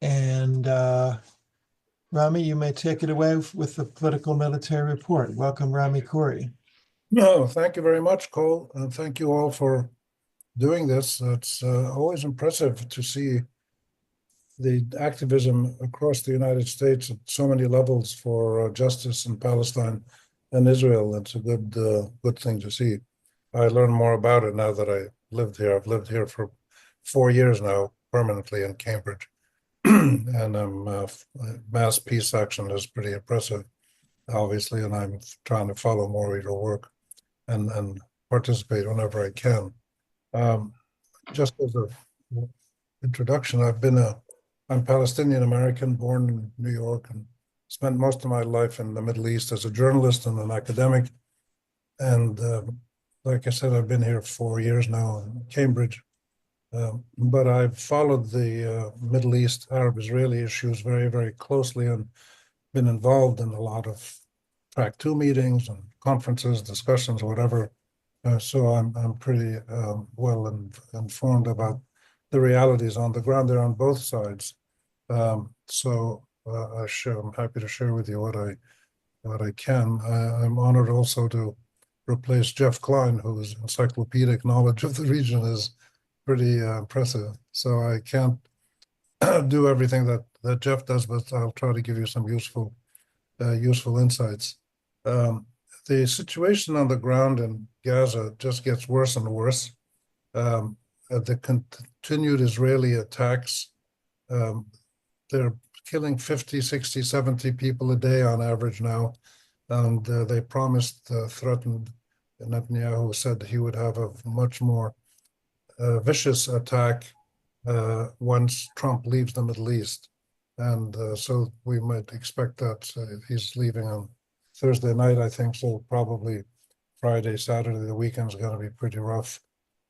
And Rami, you may take it away with the political military report. Welcome, Rami Khouri. No, thank you very much, Cole, and thank you all for doing this. It's always impressive to see the activism across the United States at so many levels for justice in Palestine and Israel. It's a good thing to see. I learn more about it now that I lived here. I've lived here for 4 years now, permanently in Cambridge, and mass peace action is pretty impressive, obviously, and I'm trying to follow more of your work and participate whenever I can. Just as an introduction, I'm Palestinian-American, born in New York, and spent most of my life in the Middle East as a journalist and an academic. And like I said, I've been here 4 years now in Cambridge. But I've followed the Middle East Arab-Israeli issues very, very closely and been involved in a lot of track two meetings and conferences, discussions, whatever. So I'm pretty informed about the realities on the ground there on both sides. I'm happy to share with you what I can. I'm honored also to replace Jeff Klein, whose encyclopedic knowledge of the region is pretty impressive. So I can't do everything that Jeff does, but I'll try to give you some useful insights. The situation on the ground in Gaza just gets worse and worse. The continued Israeli attacks, they're killing 50, 60, 70 people a day on average now. And they threatened, Netanyahu said he would have a much more vicious attack once Trump leaves the Middle East. And so we might expect that he's leaving on Thursday night, I think, so probably Friday, Saturday, the weekend's going to be pretty rough.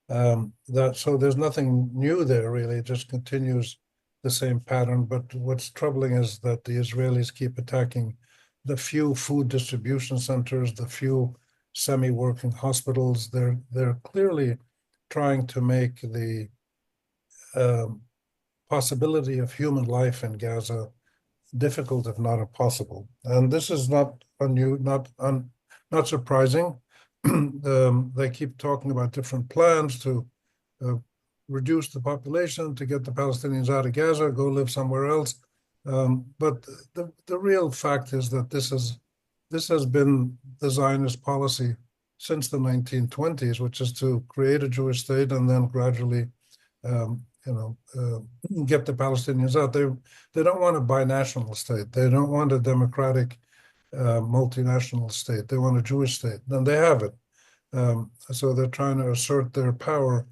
So there's nothing new there, really. It just continues the same pattern. But what's troubling is that the Israelis keep attacking the few food distribution centers, the few semi-working hospitals. They're clearly trying to make the possibility of human life in Gaza difficult, if not impossible. And this is not surprising. They keep talking about different plans to reduce the population, to get the Palestinians out of Gaza, go live somewhere else. But the real fact is that this has been the Zionist policy since the 1920s, which is to create a Jewish state and then gradually get the Palestinians out. They don't want a binational state. They don't want a democratic multinational state. They want a Jewish state. And they have it. So they're trying to assert their power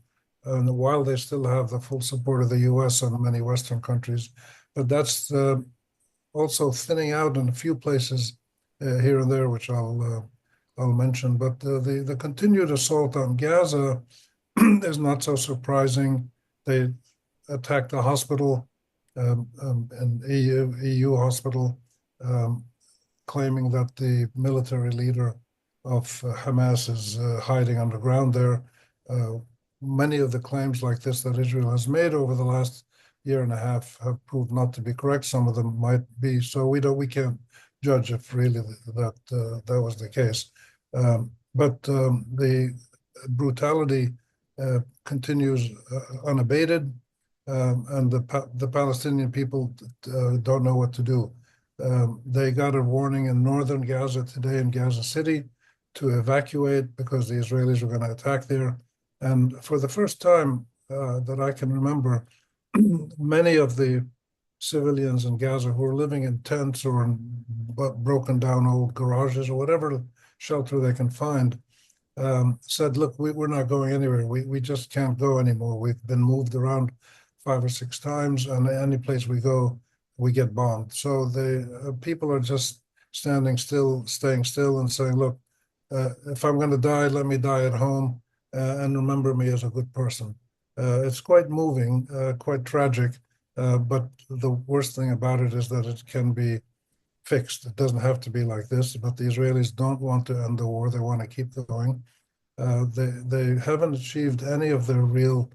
while they still have the full support of the US and many Western countries. But that's also thinning out in a few places here and there, which I'll mention. But the continued assault on Gaza is not so surprising. They attacked a hospital, an EU hospital, claiming that the military leader of Hamas is hiding underground there. Many of the claims like this that Israel has made over the last year and a half have proved not to be correct. Some of them might be. So we can't judge if really that was the case. But the brutality continues unabated, and the Palestinian people don't know what to do. They got a warning in northern Gaza today, in Gaza City, to evacuate because the Israelis were going to attack there. And for the first time that I can remember, many of the civilians in Gaza who are living in tents or in broken down old garages or whatever shelter they can find said, look, we're not going anywhere. We just can't go anymore. We've been moved around 5 or 6 times, and any place we go, we get bombed. So the people are just staying still and saying, look, if I'm going to die, let me die at home and remember me as a good person. It's quite moving, quite tragic, but the worst thing about it is that it can be fixed. It doesn't have to be like this, but the Israelis don't want to end the war. They want to keep going. They haven't achieved any of their real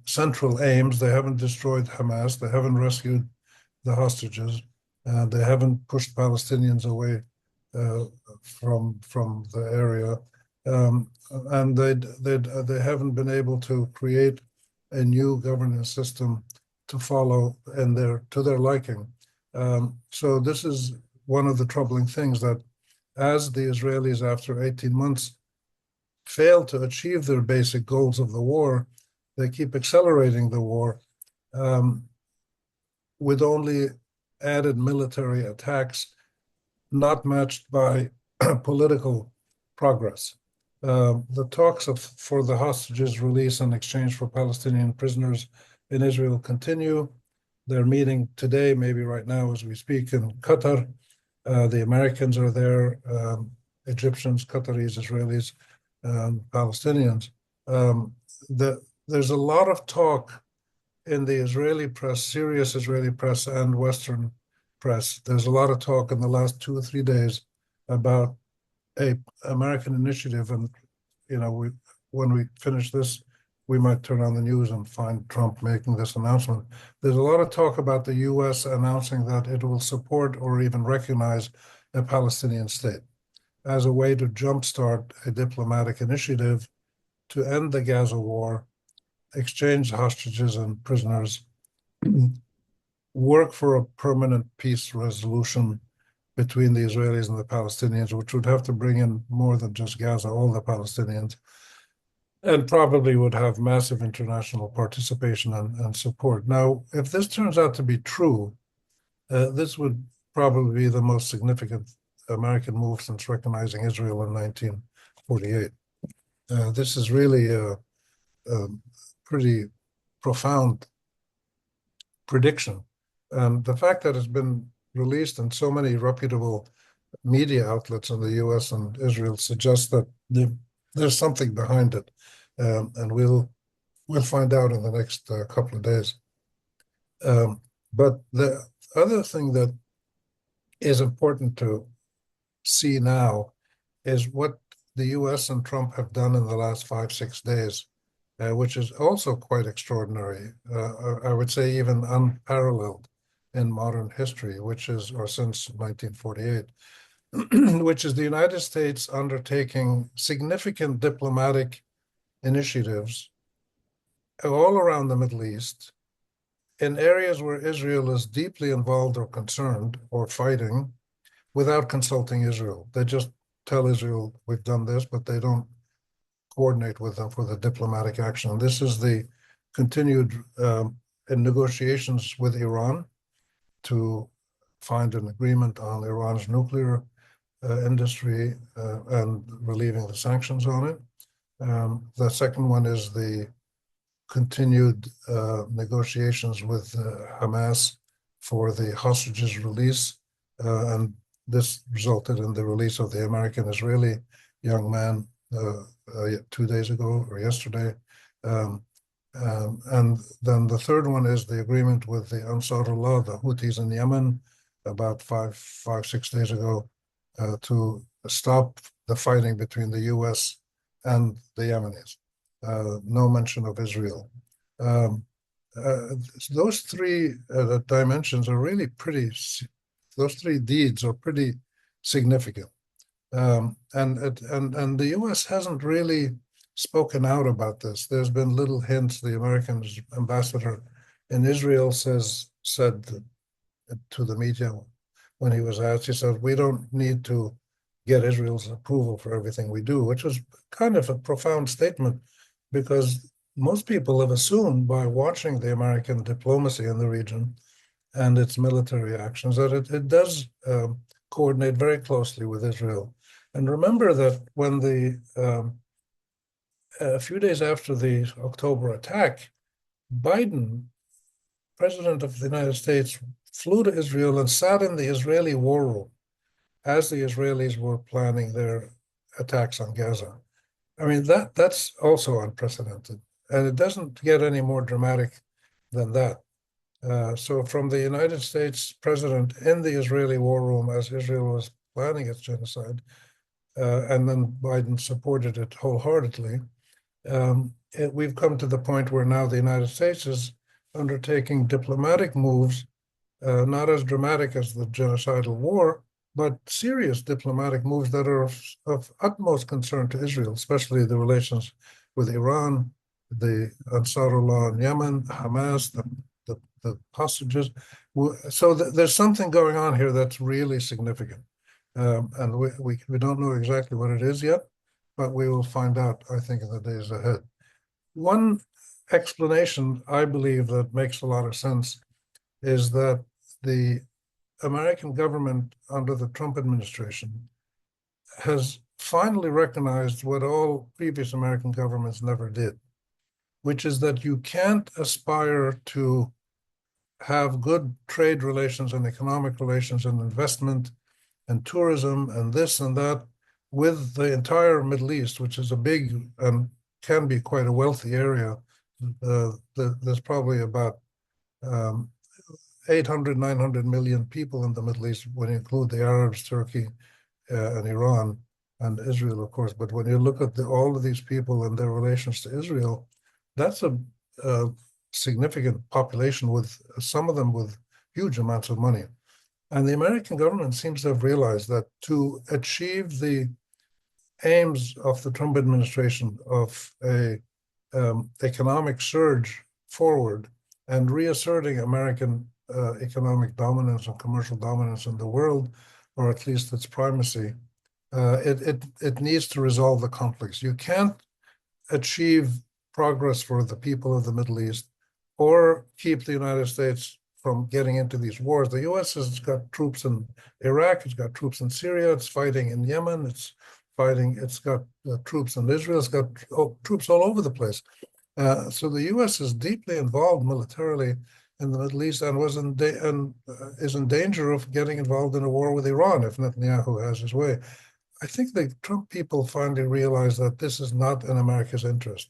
central aims. They haven't destroyed Hamas. They haven't rescued the hostages. They haven't pushed Palestinians away from the area, and they haven't been able to create a new governance system to follow to their liking. So this is one of the troubling things, that as the Israelis, after 18 months, fail to achieve their basic goals of the war, they keep accelerating the war with only added military attacks, not matched by political progress. The talks for the hostages release in exchange for Palestinian prisoners in Israel continue. They're meeting today, maybe right now as we speak, in Qatar. The Americans are there, Egyptians, Qataris, Israelis, Palestinians. There's a lot of talk in the Israeli press, serious Israeli press and Western press. There's a lot of talk in the last 2 or 3 days about a American initiative, and when we finish this, we might turn on the news and find Trump making this announcement. There's a lot of talk about the U.S. announcing that it will support or even recognize a Palestinian state as a way to jumpstart a diplomatic initiative to end the Gaza war, exchange hostages and prisoners, work for a permanent peace resolution between the Israelis and the Palestinians, which would have to bring in more than just Gaza, all the Palestinians, and probably would have massive international participation and support. Now, if this turns out to be true, this would probably be the most significant American move since recognizing Israel in 1948. This is really a pretty profound prediction. And the fact that it's been released in so many reputable media outlets in the US and Israel suggests that there's something behind it. And we'll find out in the next couple of days. But the other thing that is important to see now is what the US and Trump have done in the last 5-6 days, which is also quite extraordinary. I would say even unparalleled in modern history, or since 1948, which is the United States undertaking significant diplomatic initiatives all around the Middle East in areas where Israel is deeply involved or concerned or fighting without consulting Israel. They just tell Israel, we've done this, but they don't coordinate with them for the diplomatic action. This is the continued negotiations with Iran to find an agreement on Iran's nuclear industry and relieving the sanctions on it. The second one is the continued negotiations with Hamas for the hostages release, and this resulted in the release of the American-Israeli young man 2 days ago or yesterday. And then the third one is the agreement with the Ansarullah, the Houthis in Yemen, about 6 days ago, to stop the fighting between the U.S. and the Yemenis. No mention of Israel. Those three dimensions are really those three deeds are pretty significant. And the U.S. hasn't really spoken out about this. There's been little hints. The American ambassador in Israel said to the media when he was asked, he said, we don't need to get Israel's approval for everything we do, which was kind of a profound statement, because most people have assumed by watching the American diplomacy in the region and its military actions that it does coordinate very closely with Israel. And remember that when a few days after the October attack, Biden, President of the United States, flew to Israel and sat in the Israeli war room as the Israelis were planning their attacks on Gaza. I mean, that's also unprecedented. And it doesn't get any more dramatic than that. So from the United States president in the Israeli war room as Israel was planning its genocide, and then Biden supported it wholeheartedly, we've come to the point where now the United States is undertaking diplomatic moves, not as dramatic as the genocidal war, but serious diplomatic moves that are of utmost concern to Israel, especially the relations with Iran, the Ansarullah in Yemen, Hamas, the hostages. So there's something going on here that's really significant. And we don't know exactly what it is yet, but we will find out, I think, in the days ahead. One explanation, I believe, that makes a lot of sense is that the American government under the Trump administration has finally recognized what all previous American governments never did, which is that you can't aspire to have good trade relations and economic relations and investment and tourism and this and that with the entire Middle East, which is a big and can be quite a wealthy area. There's probably about 800, 900 million people in the Middle East when you include the Arabs, Turkey, and Iran, and Israel, of course. But when you look at all of these people and their relations to Israel, that's a significant population, with some of them with huge amounts of money. And the American government seems to have realized that to achieve the aims of the Trump administration of a economic surge forward and reasserting American economic dominance and commercial dominance in the world, or at least its primacy, it needs to resolve the conflicts. You can't achieve progress for the people of the Middle East or keep the United States from getting into these wars. The U.S. has got troops in Iraq, it's got troops in Syria, it's fighting in Yemen, it's got troops in Israel, it's got troops all over the place. So the U.S. is deeply involved militarily in the Middle East and is in danger of getting involved in a war with Iran if Netanyahu has his way. I think the Trump people finally realize that this is not in America's interest.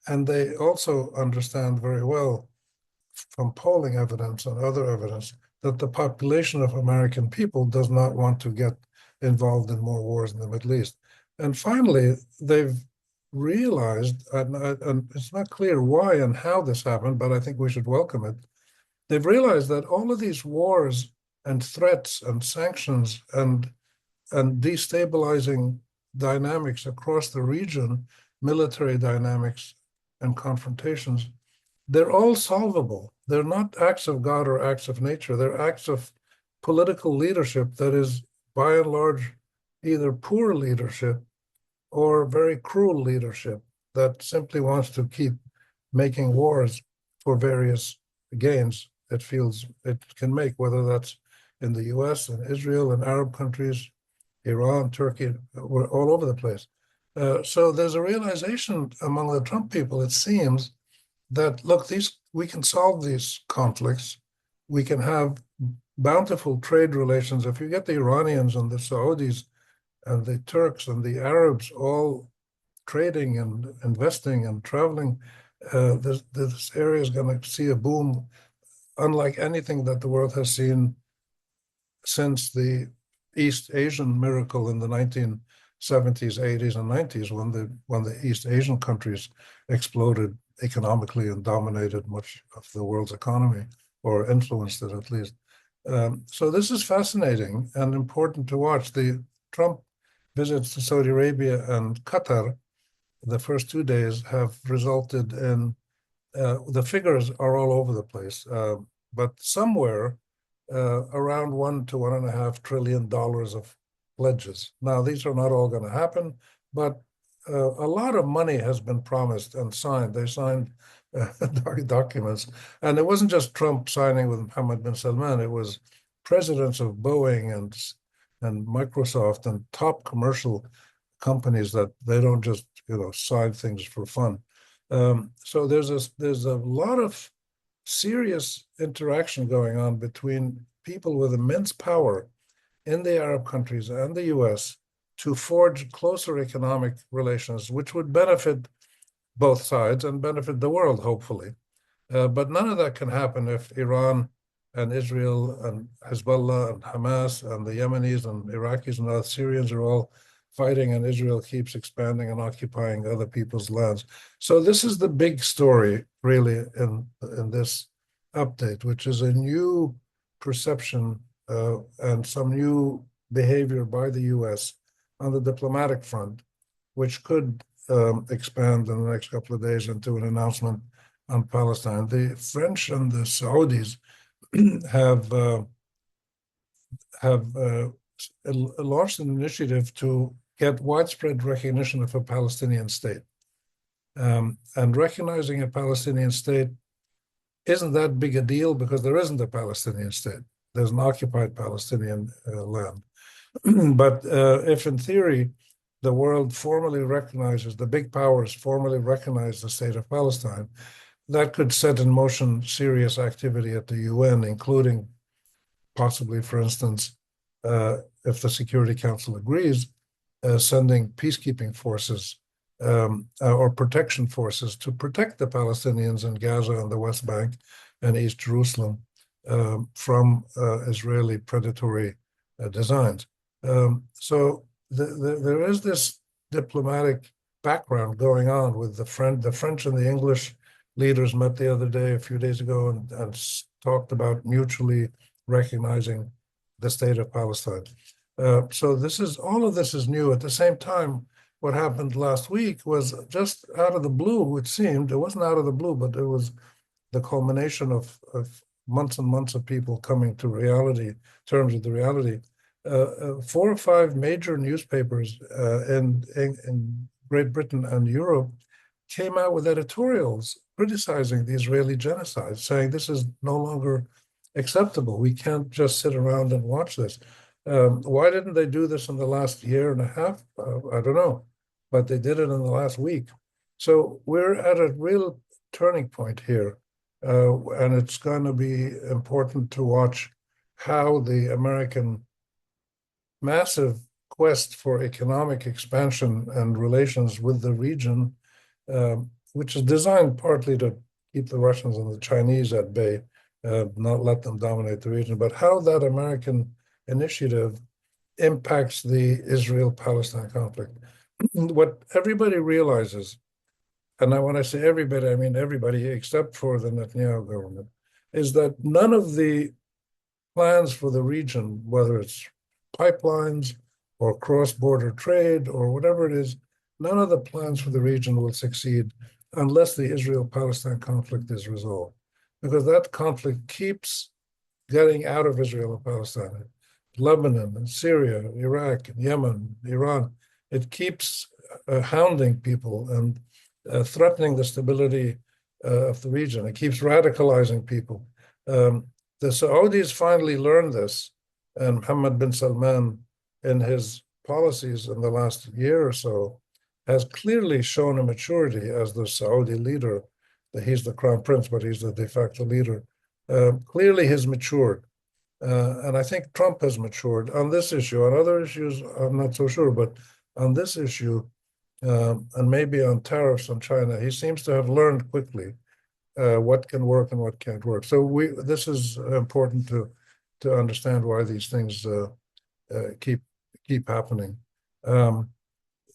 And they also understand very well from polling evidence and other evidence that the population of American people does not want to get involved in more wars in the Middle East. And finally, they've realized, and it's not clear why and how this happened, but I think we should welcome it. They've realized that all of these wars and threats and sanctions and destabilizing dynamics across the region, military dynamics and confrontations, they're all solvable. They're not acts of God or acts of nature. They're acts of political leadership that is, by and large, either poor leadership or very cruel leadership that simply wants to keep making wars for various gains it feels it can make, whether that's in the US and Israel and Arab countries, Iran, Turkey, we're all over the place. So there's a realization among the Trump people, it seems, that, look, we can solve these conflicts. We can have bountiful trade relations. If you get the Iranians and the Saudis and the Turks and the Arabs all trading and investing and traveling, this area is going to see a boom unlike anything that the world has seen since the East Asian miracle in the 1970s, 80s, and 90s, when the East Asian countries exploded economically and dominated much of the world's economy, or influenced it at least. So this is fascinating and important to watch. The Trump visits to Saudi Arabia and Qatar, the first 2 days, have resulted in, the figures are all over the place, but somewhere around $1 to $1.5 trillion of pledges. Now, these are not all going to happen, but a lot of money has been promised and signed. They signed documents. And it wasn't just Trump signing with Mohammed bin Salman. It was presidents of Boeing and Microsoft and top commercial companies that they don't just sign things for fun. So there's a lot of serious interaction going on between people with immense power in the Arab countries and the US to forge closer economic relations, which would benefit both sides and benefit the world, hopefully. But none of that can happen if Iran and Israel and Hezbollah and Hamas and the Yemenis and Iraqis and the Syrians are all fighting, and Israel keeps expanding and occupying other people's lands. So this is the big story, really, in this update, which is a new perception and some new behavior by the U.S. on the diplomatic front, which could expand in the next couple of days into an announcement on Palestine. The French and the Saudis have launched an initiative to get widespread recognition of a Palestinian state. And recognizing a Palestinian state isn't that big a deal because there isn't a Palestinian state. There's an occupied Palestinian land. But if in theory, the world formally recognizes, the big powers formally recognize the state of Palestine, that could set in motion serious activity at the UN, including possibly, for instance, if the Security Council agrees, sending peacekeeping forces or protection forces to protect the Palestinians in Gaza and the West Bank and East Jerusalem from Israeli predatory designs. So there is this diplomatic background going on with the French and the English leaders met the other day, a few days ago, and talked about mutually recognizing the state of Palestine. So all of this is new. At the same time, what happened last week was just out of the blue, it seemed. It wasn't out of the blue, but it was the culmination of months and months of people coming to terms with the reality. 4 or 5 major newspapers in Great Britain and Europe came out with editorials criticizing the Israeli genocide, saying this is no longer acceptable. We can't just sit around and watch this. Why didn't they do this in the last year and a half? I don't know, but they did it in the last week. So we're at a real turning point here, and it's going to be important to watch how the American massive quest for economic expansion and relations with the region, which is designed partly to keep the Russians and the Chinese at bay, not let them dominate the region, but how that American initiative impacts the Israel-Palestine conflict. What everybody realizes, and when I say everybody, I mean everybody except for the Netanyahu government, is that none of the plans for the region, whether it's pipelines or cross-border trade or whatever it is, none of the plans for the region will succeed unless the Israel-Palestine conflict is resolved, because that conflict keeps getting out of Israel and Palestine. Lebanon and Syria, Iraq, and Yemen, Iran, it keeps hounding people and threatening the stability of the region. It keeps radicalizing people. The Saudis finally learned this, and Mohammed bin Salman, in his policies in the last year or so, has clearly shown a maturity as the Saudi leader. He's the crown prince, but he's the de facto leader. Clearly has matured. And I think Trump has matured on this issue. On other issues, I'm not so sure, but on this issue, and maybe on tariffs on China, he seems to have learned quickly what can work and what can't work. So this is important to understand why these things keep happening.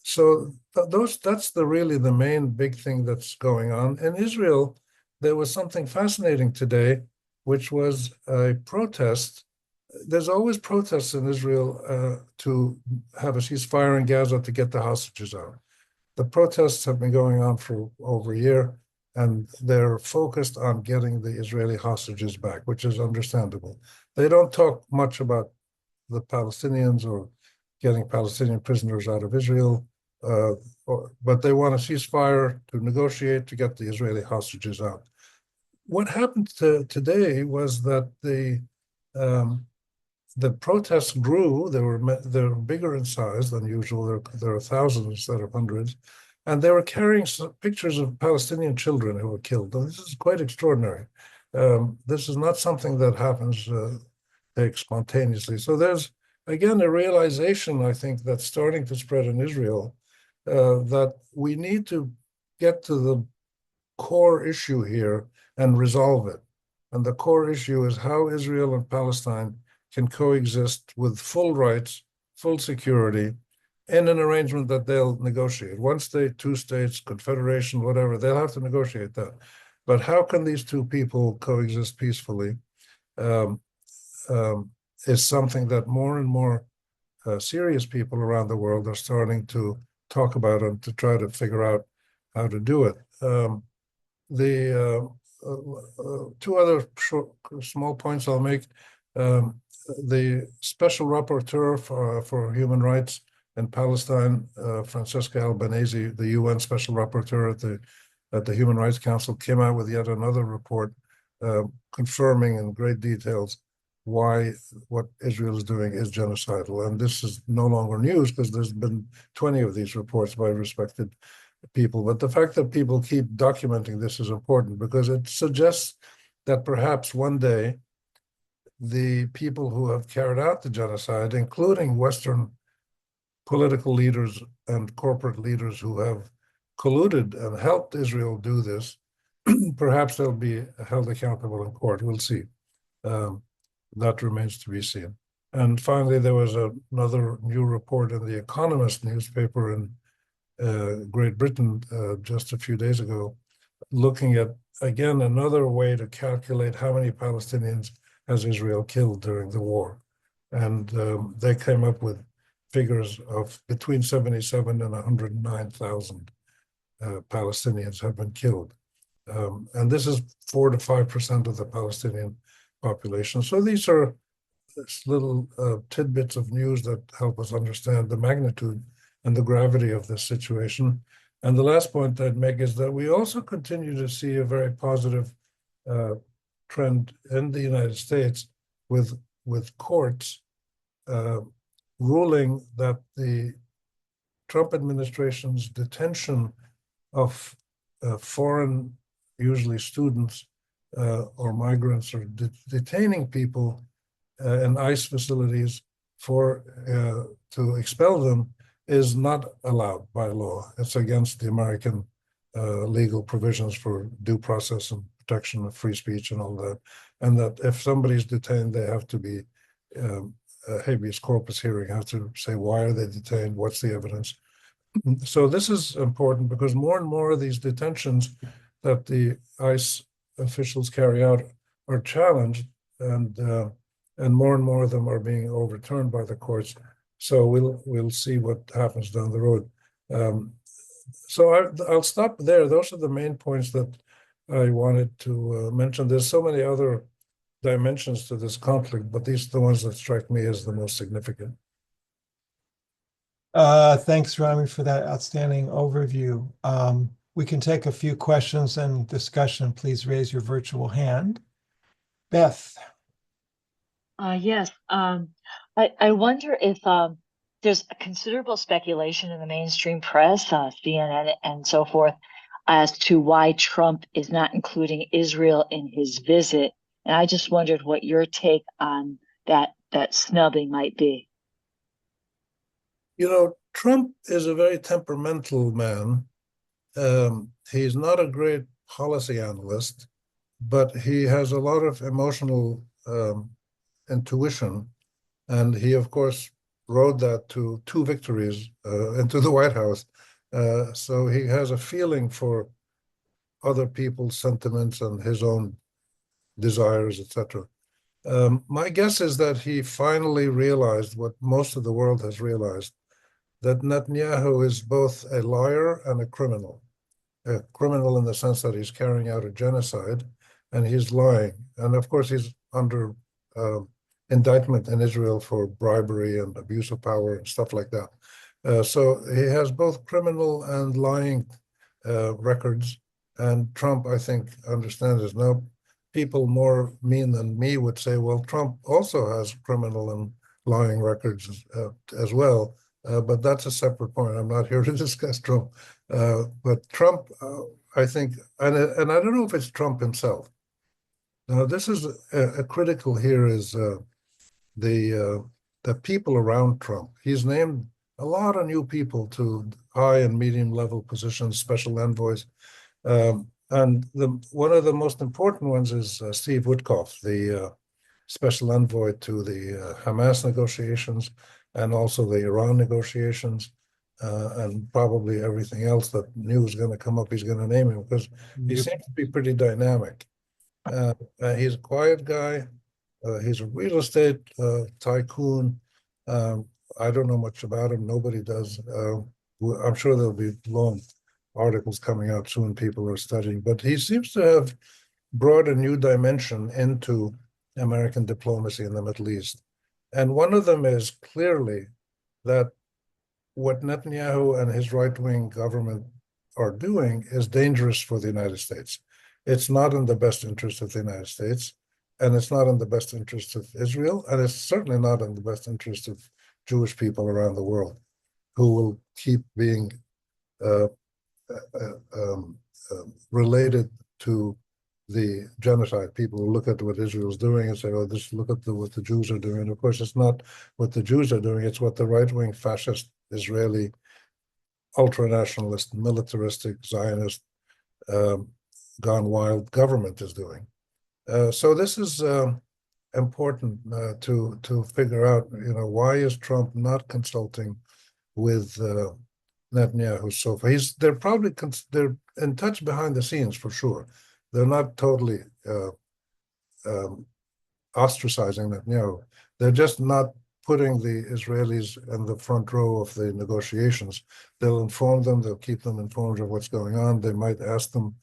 So that's really the main big thing that's going on. In Israel, there was something fascinating today, which was a protest. There's always protests in Israel to have a ceasefire in Gaza to get the hostages out. The protests have been going on for over a year, and they're focused on getting the Israeli hostages back, which is understandable. They don't talk much about the Palestinians or getting Palestinian prisoners out of Israel, but they want a ceasefire to negotiate to get the Israeli hostages out. What happened today was that the protests grew. They were bigger in size than usual. There are thousands instead of hundreds, and they were carrying pictures of Palestinian children who were killed. Now, this is quite extraordinary. This is not something that happens spontaneously. So there's again a realization, I think, that's starting to spread in Israel that we need to get to the core issue here and resolve it. And the core issue is how Israel and Palestine can coexist with full rights, full security, in an arrangement that they'll negotiate. One state, two states, confederation, whatever, they'll have to negotiate that. But how can these two people coexist peacefully um, is something that more and more serious people around the world are starting to talk about and to try to figure out how to do it. The two other small points I'll make. The special rapporteur for human rights in Palestine, Francesca Albanese, the UN special rapporteur at the Human Rights Council, came out with yet another report confirming in great details why what Israel is doing is genocidal. And this is no longer news because there's been 20 of these reports by respected people. But the fact that people keep documenting this is important because it suggests that perhaps one day the people who have carried out the genocide, including Western political leaders and corporate leaders who have colluded and helped Israel do this, perhaps they'll be held accountable in court. We'll see. That remains to be seen. And finally, there was another new report in The Economist newspaper in Great Britain just a few days ago, looking at, again, another way to calculate how many Palestinians has Israel killed during the war. And they came up with figures of between 77 and 109,000 Palestinians have been killed. And this is 4 to 5% of the Palestinian population. So these are little tidbits of news that help us understand the magnitude and the gravity of this situation. And the last point I'd make is that we also continue to see a very positive trend in the United States with courts ruling that the Trump administration's detention of foreign, usually students or migrants, or detaining people in ICE facilities to expel them is not allowed by law. It's against the American legal provisions for due process and protection of free speech and all that. And that if somebody's detained, they have to be a habeas corpus hearing, have to say why are they detained, what's the evidence. So this is important because more and more of these detentions that the ICE officials carry out are challenged, and more of them are being overturned by the courts. So we'll see what happens down the road. So I'll stop there. Those are the main points that I wanted to mention. There's so many other dimensions to this conflict, but these are the ones that strike me as the most significant. Thanks, Rami, for that outstanding overview. We can take a few questions and discussion. Please raise your virtual hand. Beth. Yes. I wonder if there's a considerable speculation in the mainstream press, CNN and so forth, as to why Trump is not including Israel in his visit. And I just wondered what your take on that snubbing might be. You know, Trump is a very temperamental man. He's not a great policy analyst, but he has a lot of emotional intuition. And he, of course, rode that to 2 victories into the White House. So he has a feeling for other people's sentiments and his own desires, etc. My guess is that he finally realized what most of the world has realized, that Netanyahu is both a liar and a criminal in the sense that he's carrying out a genocide and he's lying. And of course, he's under indictment in Israel for bribery and abuse of power and stuff like that. So he has both criminal and lying records. And Trump, I think, understands this. Now, people more mean than me would say, well, Trump also has criminal and lying records as well. But that's a separate point. I'm not here to discuss Trump. But Trump, I think, and I don't know if it's Trump himself. Now, this is a critical here is the people around Trump. He's named a lot of new people to high and medium level positions, special envoys. And one of the most important ones is Steve Witkoff, the special envoy to the Hamas negotiations and also the Iran negotiations. and probably everything else that new is going to come up, he's going to name him because he Yep. seems to be pretty dynamic. He's a quiet guy. He's a real estate tycoon. I don't know much about him. Nobody does. I'm sure there'll be long articles coming out soon. People are studying, but he seems to have brought a new dimension into American diplomacy in the Middle East. And one of them is clearly that what Netanyahu and his right-wing government are doing is dangerous for the United States. It's not in the best interest of the United States, and it's not in the best interest of Israel, and it's certainly not in the best interest of Jewish people around the world who will keep being related to the genocide. People will look at what Israel's doing and say, "Oh, look at what the Jews are doing." And of course, it's not what the Jews are doing; it's what the right-wing fascist Israeli, ultra-nationalist, militaristic, Zionist, gone wild government is doing. So this is important to figure out. Why is Trump not consulting with Netanyahu so far? They're probably they're in touch behind the scenes for sure. They're not totally ostracizing Netanyahu. They're just not putting the Israelis in the front row of the negotiations. They'll inform them. They'll keep them informed of what's going on. They might ask them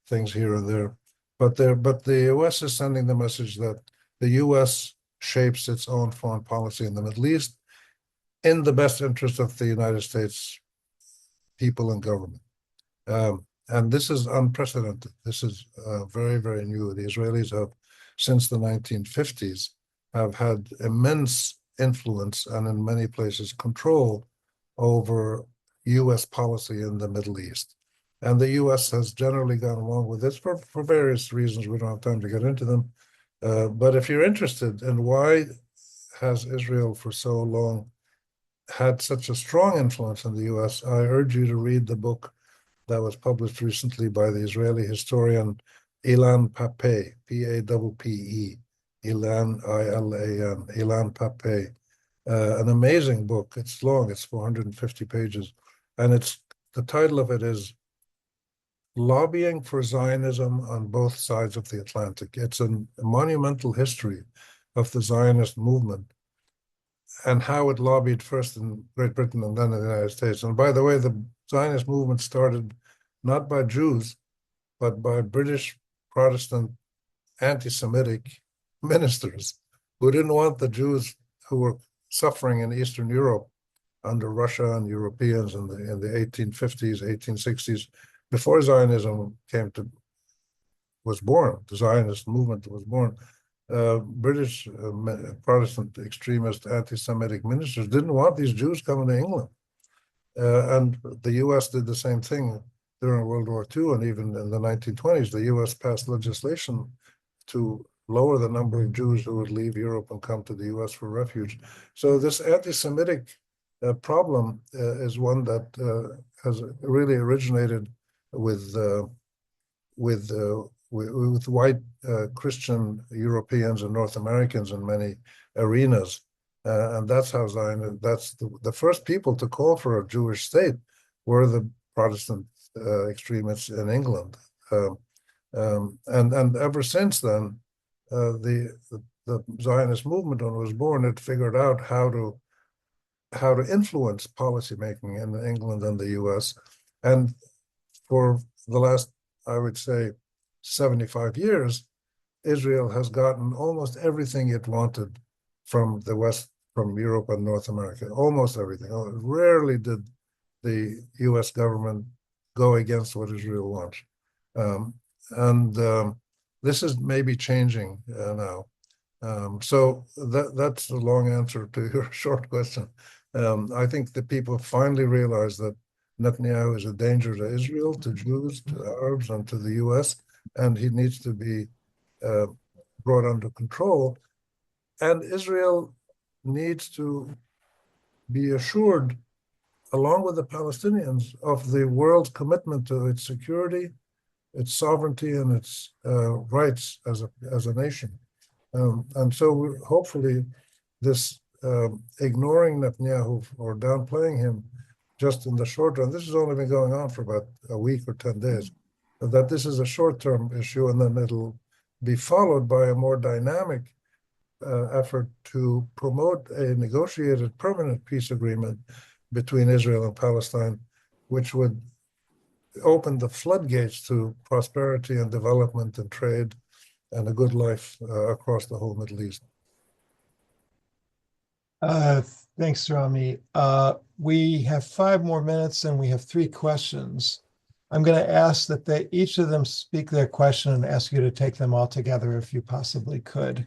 things here and there, but the U.S. is sending the message that the U.S. shapes its own foreign policy in the Middle East in the best interest of the United States people and government. And this is unprecedented. This is very, very new. The Israelis have, since the 1950s, have had immense influence and in many places control over U.S. policy in the Middle East. And the U.S. has generally gone along with this for various reasons. We don't have time to get into them. But if you're interested in why has Israel for so long had such a strong influence in the U.S., I urge you to read the book that was published recently by the Israeli historian Ilan Pappé, P-A-P-P-E, Ilan, I-L-A-N, Ilan Pappé. An amazing book. It's long. It's 450 pages. And the title of it is Lobbying for Zionism on Both Sides of the Atlantic. It's a monumental history of the Zionist movement and how it lobbied first in Great Britain and then in the United States. And by the way, the Zionist movement started not by Jews, but by British Protestant anti-Semitic ministers who didn't want the Jews who were suffering in Eastern Europe under Russia and Europeans in the 1850s, 1860s, before Zionism was born, the Zionist movement was born. British Protestant extremist anti-Semitic ministers didn't want these Jews coming to England. And the U.S. did the same thing during World War II, and even in the 1920s, the U.S. passed legislation to lower the number of Jews who would leave Europe and come to the U.S. for refuge. So this anti-Semitic problem is one that has really originated with white Christian Europeans and North Americans in many arenas. And that's how that's the first people to call for a Jewish state were the Protestant extremists in England. And ever since then, the Zionist movement, when it was born, it figured out how to influence policymaking in England and the U.S. And for the last, I would say, 75 years, Israel has gotten almost everything it wanted from the West, from Europe and North America, almost everything. Rarely did the U.S. government go against what Israel wants. This is maybe changing now. So that's the long answer to your short question. I think that people finally realize that Netanyahu is a danger to Israel, to Jews, to Arabs, and to the U.S., and he needs to be brought under control. And Israel needs to be assured, along with the Palestinians, of the world's commitment to its security, its sovereignty, and its rights as a nation. And so hopefully this ignoring Netanyahu or downplaying him just in the short run. This has only been going on for about a week or 10 days. That this is a short-term issue, and then it'll be followed by a more dynamic effort to promote a negotiated permanent peace agreement between Israel and Palestine, which would open the floodgates to prosperity and development and trade and a good life across the whole Middle East. Thanks, Rami. We have 5 more minutes and we have 3 questions. I'm going to ask that each of them speak their question and ask you to take them all together if you possibly could.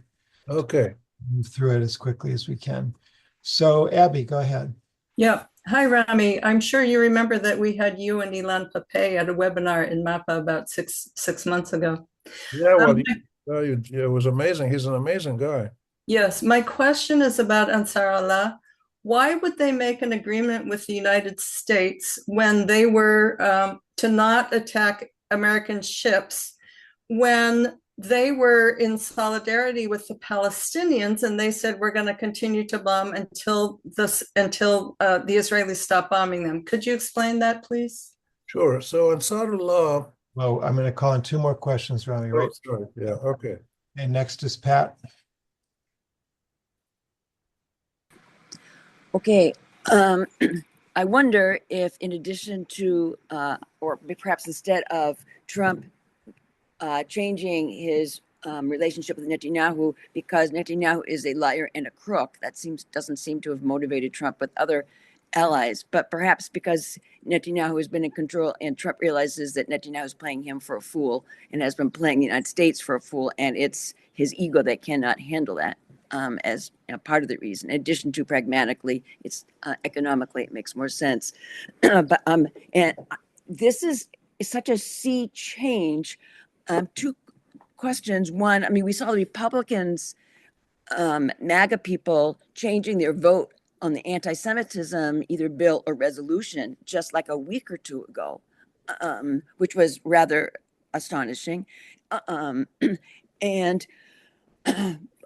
Okay. Move through it as quickly as we can. So, Abby, go ahead. Yeah. Hi, Rami. I'm sure you remember that we had you and Ilan Pape at a webinar in MAPA about six months ago. Yeah, well, it was amazing. He's an amazing guy. Yes. My question is about Ansar Allah. Why would they make an agreement with the United States when they were to not attack American ships when they were in solidarity with the Palestinians, and they said we're going to continue to bomb until the Israelis stop bombing them? Could you explain that, please? Sure. So Ansar Allah. Well, I'm going to call in 2 more questions, Rami, right? Sorry. Yeah. Okay. And next is Pat. Okay. I wonder if, in addition to, or perhaps instead of Trump changing his relationship with Netanyahu, because Netanyahu is a liar and a crook, that doesn't seem to have motivated Trump with other allies, but perhaps because Netanyahu has been in control and Trump realizes that Netanyahu is playing him for a fool and has been playing the United States for a fool, and it's his ego that cannot handle that as part of the reason. In addition to pragmatically, it's economically, it makes more sense. But and this is such a sea change. 2 questions. One, I mean, we saw the Republicans, MAGA people, changing their vote on the anti-Semitism, either bill or resolution, just like a week or 2 ago, which was rather astonishing. And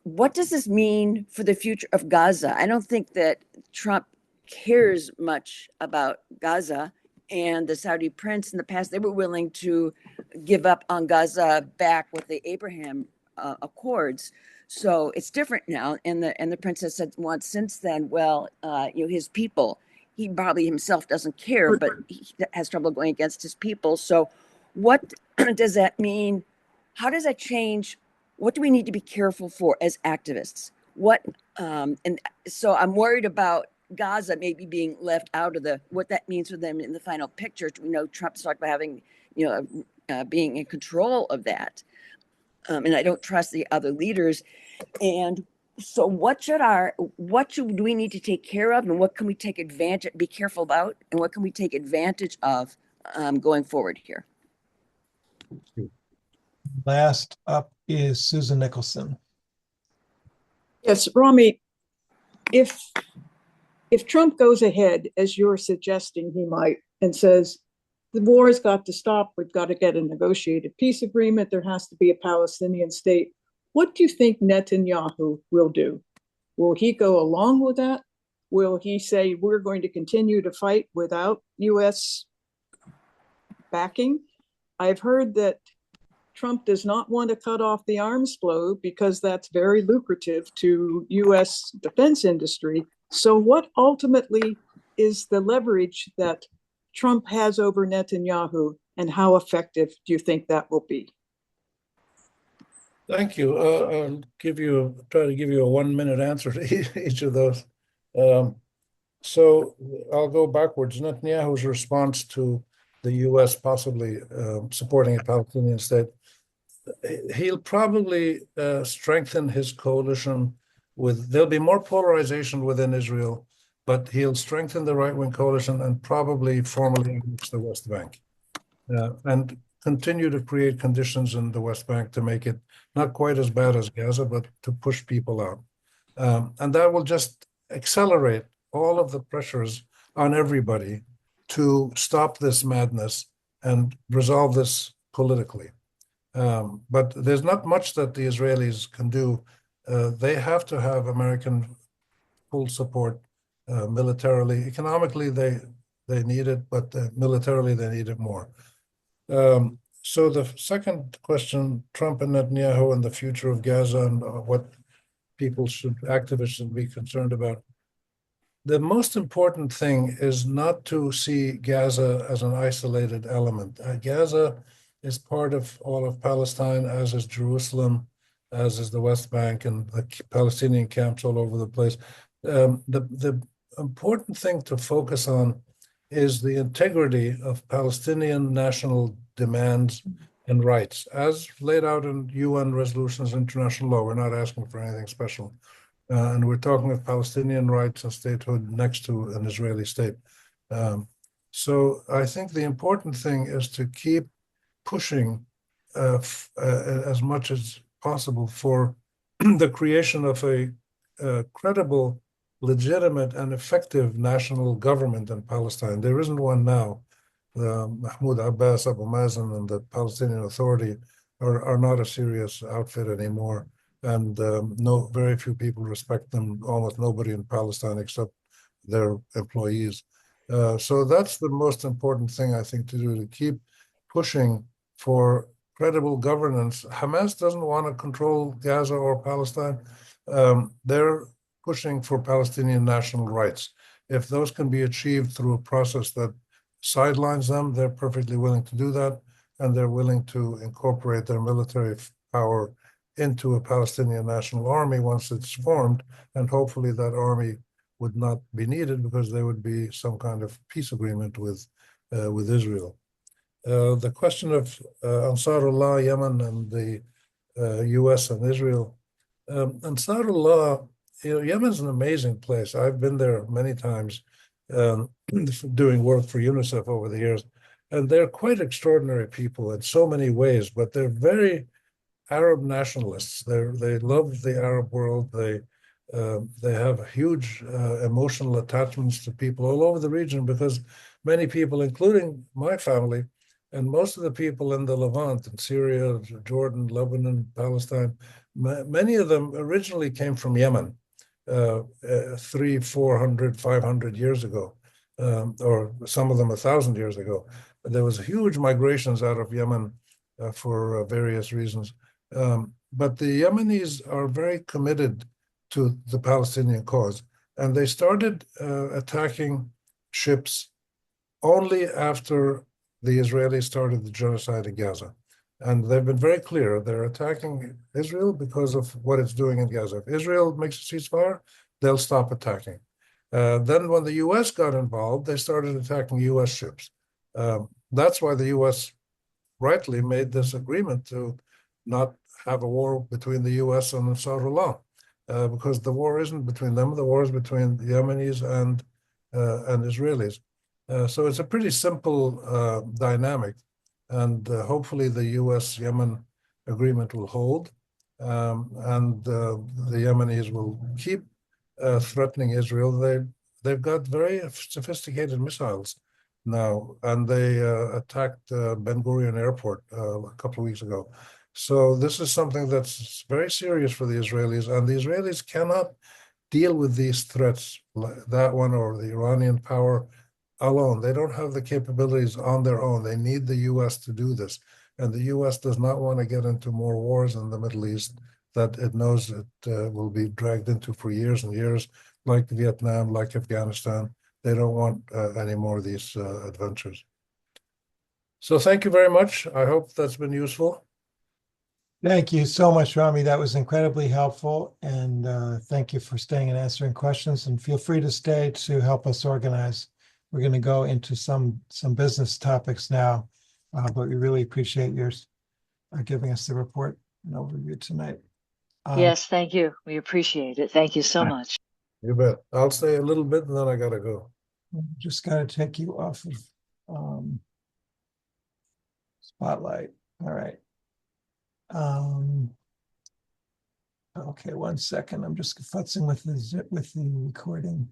what does this mean for the future of Gaza? I don't think that Trump cares much about Gaza. And the Saudi prince in the past, they were willing to give up on Gaza back with the Abraham Accords. So it's different now. And the prince has said once since then, well, his people, he probably himself doesn't care, but he has trouble going against his people. So what does that mean? How does that change? What do we need to be careful for as activists? And so I'm worried about Gaza maybe being left out of what that means for them in the final picture. We know Trump's talked about having, being in control of that. And I don't trust the other leaders. And so what do we need to take care of, and what can we be careful about, and what can we take advantage of going forward here? Last up is Susan Nicholson. Yes, Rami, if Trump goes ahead, as you're suggesting he might, and says, the war has got to stop, we've got to get a negotiated peace agreement, there has to be a Palestinian state, what do you think Netanyahu will do? Will he go along with that? Will he say, we're going to continue to fight without U.S. backing? I've heard that Trump does not want to cut off the arms flow because that's very lucrative to U.S. defense industry. So what ultimately is the leverage that Trump has over Netanyahu, and how effective do you think that will be? Thank you. I'll try to give you a 1-minute answer to each of those. So I'll go backwards. Netanyahu's response to the U.S. possibly supporting a Palestinian state, he'll probably strengthen his coalition there'll be more polarization within Israel, but he'll strengthen the right-wing coalition and probably formally annex the West Bank and continue to create conditions in the West Bank to make it not quite as bad as Gaza, but to push people out. And that will just accelerate all of the pressures on everybody to stop this madness and resolve this politically. But there's not much that the Israelis can do. They have to have American full support militarily. Economically, they they need it, but militarily they need it more. So the second question, Trump and Netanyahu and the future of Gaza and what activists should be concerned about. The most important thing is not to see Gaza as an isolated element. Gaza is part of all of Palestine, as is Jerusalem, as is the West Bank and the Palestinian camps all over the place. The important thing to focus on is the integrity of Palestinian national demands and rights, as laid out in UN resolutions, international law. We're not asking for anything special. And we're talking of Palestinian rights and statehood next to an Israeli state. So I think the important thing is to keep pushing as much as possible for the creation of a credible, legitimate, and effective national government in Palestine. There isn't one now. Mahmoud Abbas, Abu Mazen, and the Palestinian Authority are not a serious outfit anymore. And very few people respect them, almost nobody in Palestine except their employees. So that's the most important thing, I think, to do, to keep pushing for credible governance. Hamas doesn't want to control Gaza or Palestine. They're pushing for Palestinian national rights. If those can be achieved through a process that sidelines them, they're perfectly willing to do that, and they're willing to incorporate their military power into a Palestinian national army once it's formed, and hopefully that army would not be needed because there would be some kind of peace agreement with Israel. The question of Ansarullah, Yemen, and the U.S. and Israel. Ansarullah, Yemen's an amazing place. I've been there many times doing work for UNICEF over the years, and they're quite extraordinary people in so many ways, but they're very Arab nationalists. They love the Arab world. They have huge emotional attachments to people all over the region, because many people, including my family, and most of the people in the Levant, in Syria, Jordan, Lebanon, Palestine, many of them originally came from Yemen 300, 400, 500 years ago, or some of them 1,000 years ago. There was huge migrations out of Yemen for various reasons. But the Yemenis are very committed to the Palestinian cause, and they started attacking ships only after the Israelis started the genocide in Gaza. And they've been very clear, they're attacking Israel because of what it's doing in Gaza. If Israel makes a ceasefire, they'll stop attacking. Then when the US got involved, they started attacking US ships. That's why the US rightly made this agreement to not have a war between the US and Ansarullah, because the war isn't between them, the war is between the Yemenis and Israelis. So it's a pretty simple dynamic, and hopefully the US-Yemen agreement will hold, and the Yemenis will keep threatening Israel. They've got very sophisticated missiles now, and they attacked Ben Gurion Airport a couple of weeks ago. So this is something that's very serious for the Israelis, and the Israelis cannot deal with these threats, like that one or the Iranian power, alone. They don't have the capabilities on their own. They need the US to do this. And the US does not want to get into more wars in the Middle East that it knows it will be dragged into for years and years, like Vietnam, like Afghanistan. They don't want any more of these adventures. So thank you very much. I hope that's been useful. Thank you so much, Rami. That was incredibly helpful. And thank you for staying and answering questions. And feel free to stay to help us organize. We're going to go into some business topics now, but we really appreciate yours giving us the report and overview tonight. Yes, thank you. We appreciate it. Thank you so much. You bet. I'll stay a little bit and then I got to go. Just got to take you off of Spotlight. All right. Okay, 1 second. I'm just futzing with the recording.